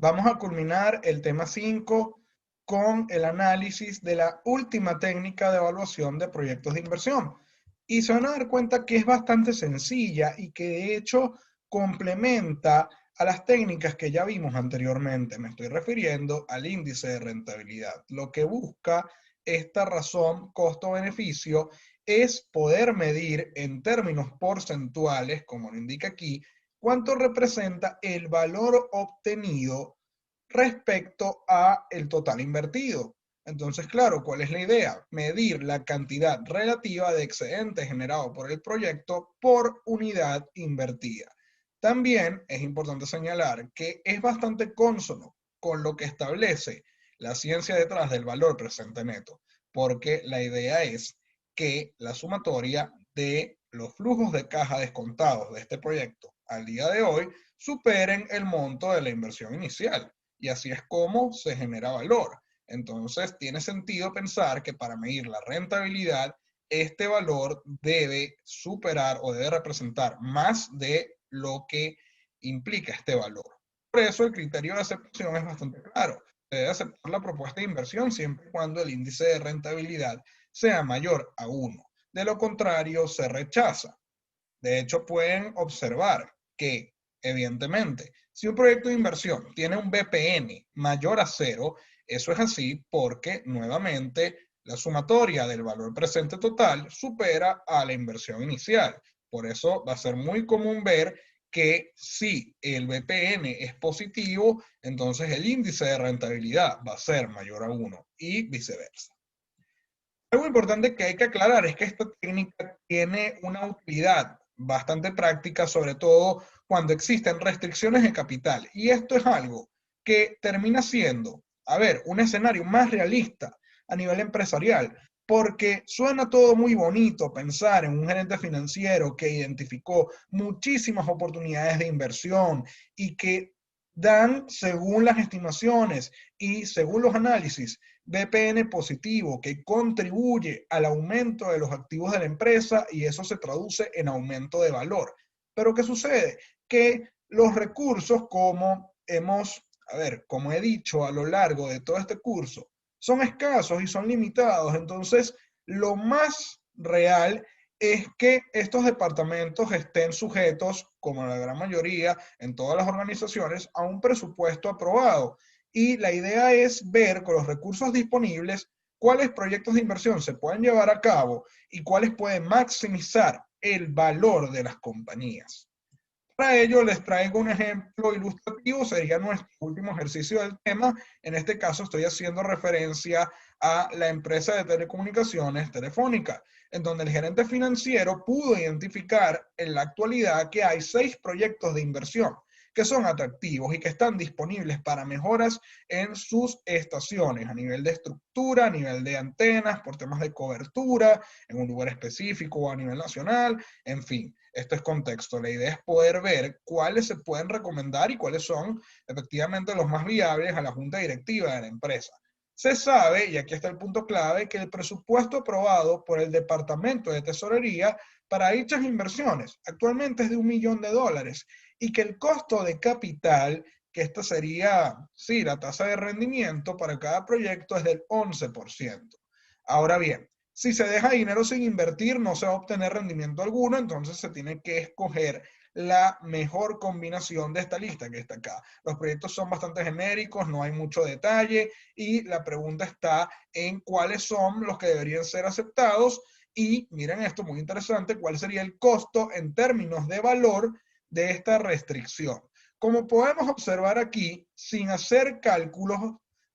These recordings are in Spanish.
Vamos a culminar el tema 5 con el análisis de la última técnica de evaluación de proyectos de inversión. Y se van a dar cuenta que es bastante sencilla y que de hecho complementa a las técnicas que ya vimos anteriormente. Me estoy refiriendo al índice de rentabilidad. Lo que busca esta razón costo-beneficio es poder medir en términos porcentuales, como lo indica aquí, cuánto representa el valor obtenido respecto a el total invertido. Entonces, claro, ¿cuál es la idea? Medir la cantidad relativa de excedente generado por el proyecto por unidad invertida. También es importante señalar que es bastante cónsono con lo que establece la ciencia detrás del valor presente neto, porque la idea es que la sumatoria de los flujos de caja descontados de este proyecto al día de hoy superen el monto de la inversión inicial. Y así es como se genera valor. Entonces, tiene sentido pensar que para medir la rentabilidad, este valor debe superar o debe representar más de lo que implica este valor. Por eso el criterio de aceptación es bastante claro. Se debe aceptar la propuesta de inversión siempre y cuando el índice de rentabilidad sea mayor a 1. De lo contrario, se rechaza. De hecho, pueden observar que, evidentemente, si un proyecto de inversión tiene un BPN mayor a 0, eso es así porque, nuevamente, la sumatoria del valor presente total supera a la inversión inicial. Por eso va a ser muy común ver que si el BPN es positivo, entonces el índice de rentabilidad va a ser mayor a 1 y viceversa. Algo importante que hay que aclarar es que esta técnica tiene una utilidad bastante práctica, sobre todo cuando existen restricciones de capital. Y esto es algo que termina siendo, a ver, un escenario más realista a nivel empresarial, porque suena todo muy bonito pensar en un gerente financiero que identificó muchísimas oportunidades de inversión y que dan, según las estimaciones y según los análisis, BPN positivo que contribuye al aumento de los activos de la empresa y eso se traduce en aumento de valor. Pero ¿qué sucede? Que los recursos, como he dicho a lo largo de todo este curso, son escasos y son limitados. Entonces, lo más real es que estos departamentos estén sujetos, como la gran mayoría en todas las organizaciones, a un presupuesto aprobado. Y la idea es ver con los recursos disponibles cuáles proyectos de inversión se pueden llevar a cabo y cuáles pueden maximizar el valor de las compañías. Para ello les traigo un ejemplo ilustrativo, sería nuestro último ejercicio del tema. En este caso estoy haciendo referencia a la empresa de telecomunicaciones Telefónica, en donde el gerente financiero pudo identificar en la actualidad que hay 6 proyectos de inversión que son atractivos y que están disponibles para mejoras en sus estaciones, a nivel de estructura, a nivel de antenas, por temas de cobertura, en un lugar específico o a nivel nacional, en fin. Esto es contexto. La idea es poder ver cuáles se pueden recomendar y cuáles son efectivamente los más viables a la junta directiva de la empresa. Se sabe, y aquí está el punto clave, que el presupuesto aprobado por el Departamento de Tesorería para dichas inversiones actualmente es de $1.000.000 y que el costo de capital, que esta sería, sí, la tasa de rendimiento para cada proyecto es del 11%. Ahora bien, si se deja dinero sin invertir, no se va a obtener rendimiento alguno, entonces se tiene que escoger la mejor combinación de esta lista que está acá. Los proyectos son bastante genéricos, no hay mucho detalle y la pregunta está en cuáles son los que deberían ser aceptados y miren esto, muy interesante, cuál sería el costo en términos de valor de esta restricción. Como podemos observar aquí, sin hacer cálculos,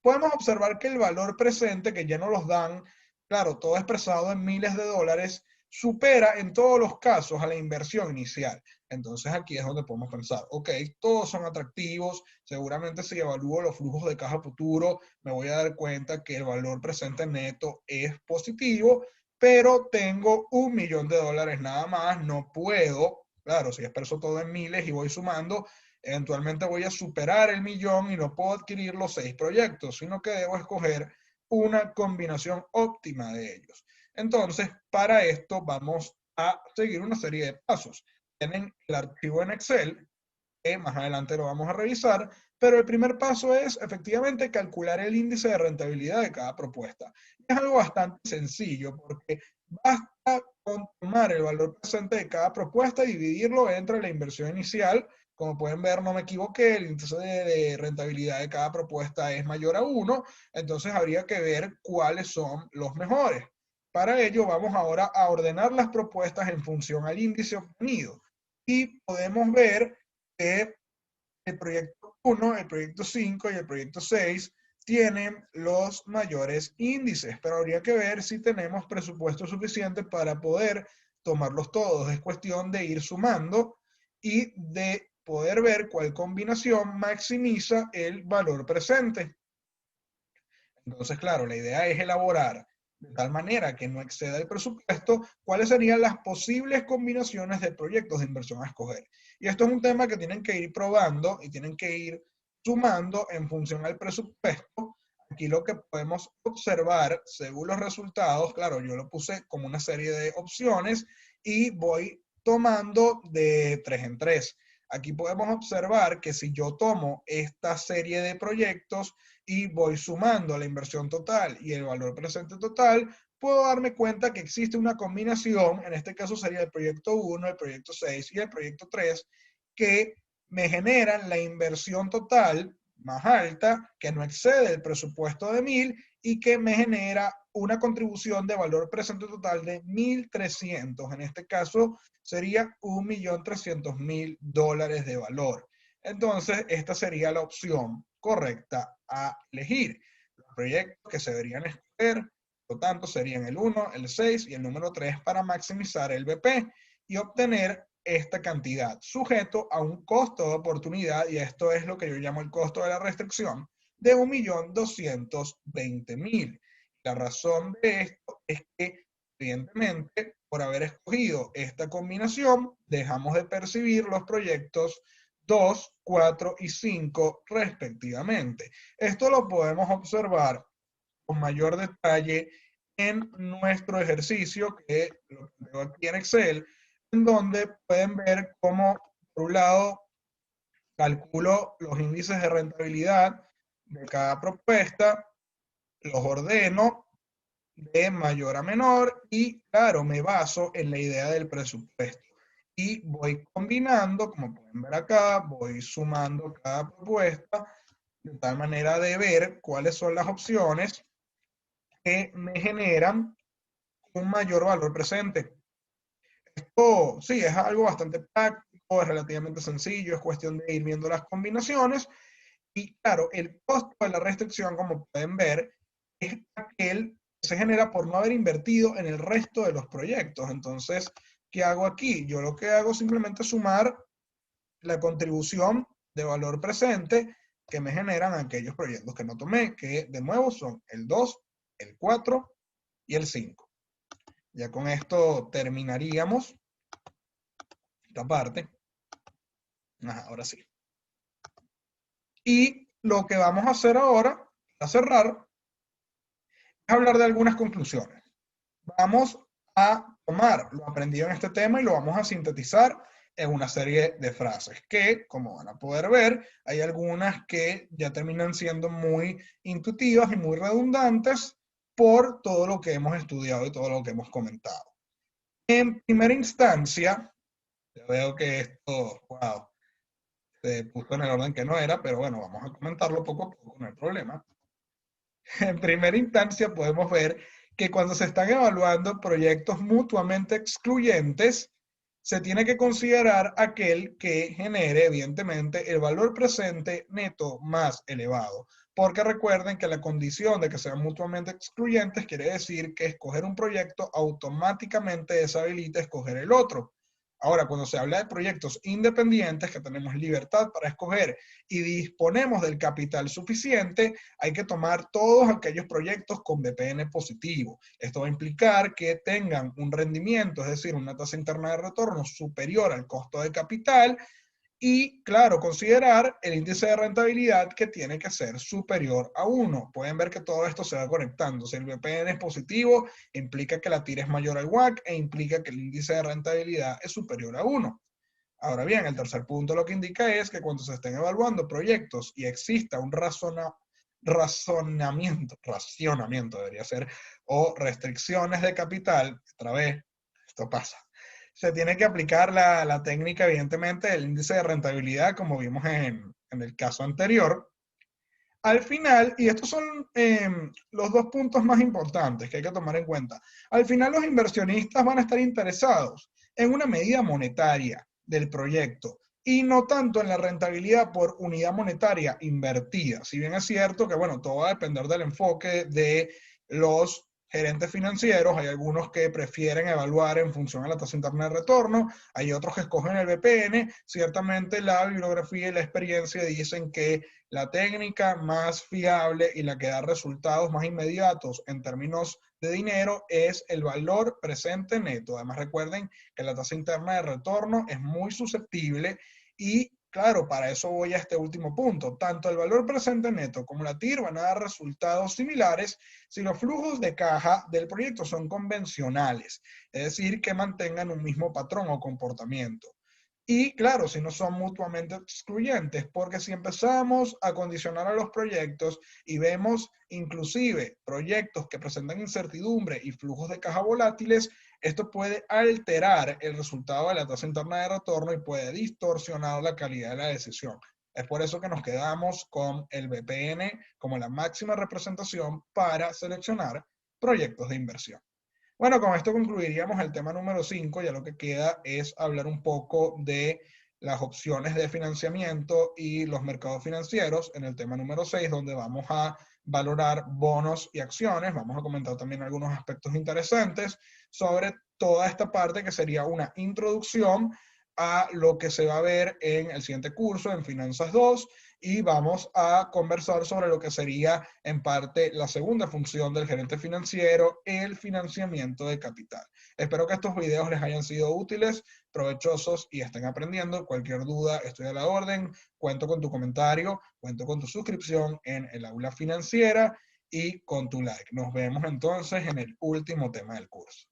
podemos observar que el valor presente, que ya nos los dan, claro, todo expresado en miles de dólares, supera en todos los casos a la inversión inicial. Entonces aquí es donde podemos pensar, ok, todos son atractivos, seguramente si evalúo los flujos de caja futuro, me voy a dar cuenta que el valor presente neto es positivo, pero tengo $1.000.000 nada más, no puedo, claro, si expreso todo en miles y voy sumando, eventualmente voy a superar el millón y no puedo adquirir los 6 proyectos, sino que debo escoger una combinación óptima de ellos. Entonces, para esto vamos a seguir una serie de pasos. Tienen el archivo en Excel, que más adelante lo vamos a revisar, pero el primer paso es efectivamente calcular el índice de rentabilidad de cada propuesta. Es algo bastante sencillo porque basta con tomar el valor presente de cada propuesta y dividirlo entre la inversión inicial. Como pueden ver, no me equivoqué, el índice de rentabilidad de cada propuesta es mayor a 1, entonces habría que ver cuáles son los mejores. Para ello, vamos ahora a ordenar las propuestas en función al índice obtenido. Y podemos ver que el proyecto 1, el proyecto 5 y el proyecto 6 tienen los mayores índices, pero habría que ver si tenemos presupuesto suficiente para poder tomarlos todos. Es cuestión de ir sumando y de poder ver cuál combinación maximiza el valor presente. Entonces, claro, la idea es elaborar de tal manera que no exceda el presupuesto cuáles serían las posibles combinaciones de proyectos de inversión a escoger. Y esto es un tema que tienen que ir probando y tienen que ir sumando en función al presupuesto. Aquí lo que podemos observar, según los resultados, claro, yo lo puse como una serie de opciones y voy tomando de 3 en 3. Aquí podemos observar que si yo tomo esta serie de proyectos y voy sumando la inversión total y el valor presente total, puedo darme cuenta que existe una combinación, en este caso sería el proyecto 1, el proyecto 6 y el proyecto 3, que me generan la inversión total más alta, que no excede el presupuesto de 1000 y que me genera una contribución de valor presente total de 1300. En este caso sería $1.300.000 de valor. Entonces, esta sería la opción correcta a elegir. Los proyectos que se deberían escoger, por lo tanto, serían el 1, el 6 y el número 3 para maximizar el BP y obtener esta cantidad, sujeto a un costo de oportunidad, y esto es lo que yo llamo el costo de la restricción, de 1.220.000. La razón de esto es que, evidentemente, por haber escogido esta combinación, dejamos de percibir los proyectos 2, 4 y 5 respectivamente. Esto lo podemos observar con mayor detalle en nuestro ejercicio, que lo tengo aquí en Excel, en donde pueden ver cómo, por un lado, calculo los índices de rentabilidad de cada propuesta, los ordeno de mayor a menor y, claro, me baso en la idea del presupuesto. Y voy combinando, como pueden ver acá, voy sumando cada propuesta de tal manera de ver cuáles son las opciones que me generan un mayor valor presente. Esto sí, es algo bastante práctico, es relativamente sencillo, es cuestión de ir viendo las combinaciones. Y claro, el costo de la restricción, como pueden ver, es aquel que se genera por no haber invertido en el resto de los proyectos. Entonces, ¿qué hago aquí? Yo lo que hago es simplemente sumar la contribución de valor presente que me generan aquellos proyectos que no tomé, que de nuevo son el 2, el 4 y el 5. Ya con esto terminaríamos esta parte. Ajá, ahora sí. Y lo que vamos a hacer ahora, a cerrar, es hablar de algunas conclusiones. Vamos a tomar lo aprendido en este tema y lo vamos a sintetizar en una serie de frases que, como van a poder ver, hay algunas que ya terminan siendo muy intuitivas y muy redundantes por todo lo que hemos estudiado y todo lo que hemos comentado. En primera instancia, ya veo que esto, wow, se puso en el orden que no era, pero bueno, vamos a comentarlo poco a poco, no hay problema. En primera instancia podemos ver que cuando se están evaluando proyectos mutuamente excluyentes, se tiene que considerar aquel que genere, evidentemente, el valor presente neto más elevado. Porque recuerden que la condición de que sean mutuamente excluyentes quiere decir que escoger un proyecto automáticamente deshabilita escoger el otro. Ahora, cuando se habla de proyectos independientes, que tenemos libertad para escoger y disponemos del capital suficiente, hay que tomar todos aquellos proyectos con BPN positivo. Esto va a implicar que tengan un rendimiento, es decir, una tasa interna de retorno superior al costo de capital y, claro, considerar el índice de rentabilidad que tiene que ser superior a 1. Pueden ver que todo esto se va conectando. Si el BPN es positivo, implica que la tira es mayor al WACC e implica que el índice de rentabilidad es superior a 1. Ahora bien, el tercer punto lo que indica es que cuando se estén evaluando proyectos y exista un racionamiento debería ser, o restricciones de capital, otra vez, esto pasa. Se tiene que aplicar la técnica, evidentemente, del índice de rentabilidad, como vimos en el caso anterior. Al final, y estos son los dos puntos más importantes que hay que tomar en cuenta, al final los inversionistas van a estar interesados en una medida monetaria del proyecto y no tanto en la rentabilidad por unidad monetaria invertida. Si bien es cierto que, bueno, todo va a depender del enfoque de los gerentes financieros, hay algunos que prefieren evaluar en función a la tasa interna de retorno, hay otros que escogen el BPN, ciertamente la bibliografía y la experiencia dicen que la técnica más fiable y la que da resultados más inmediatos en términos de dinero es el valor presente neto. Además, recuerden que la tasa interna de retorno es muy susceptible y, claro, para eso voy a este último punto. Tanto el valor presente neto como la TIR van a dar resultados similares si los flujos de caja del proyecto son convencionales, es decir, que mantengan un mismo patrón o comportamiento. Y claro, si no son mutuamente excluyentes, porque si empezamos a condicionar a los proyectos y vemos inclusive proyectos que presentan incertidumbre y flujos de caja volátiles, esto puede alterar el resultado de la tasa interna de retorno y puede distorsionar la calidad de la decisión. Es por eso que nos quedamos con el BPN como la máxima representación para seleccionar proyectos de inversión. Bueno, con esto concluiríamos el tema número 5. Ya lo que queda es hablar un poco de las opciones de financiamiento y los mercados financieros en el tema número 6, donde vamos a valorar bonos y acciones. Vamos a comentar también algunos aspectos interesantes sobre toda esta parte que sería una introducción a lo que se va a ver en el siguiente curso, en Finanzas 2, y vamos a conversar sobre lo que sería en parte la segunda función del gerente financiero, el financiamiento de capital. Espero que estos videos les hayan sido útiles, provechosos y estén aprendiendo. Cualquier duda, estoy a la orden. Cuento con tu comentario, cuento con tu suscripción en el aula financiera y con tu like. Nos vemos entonces en el último tema del curso.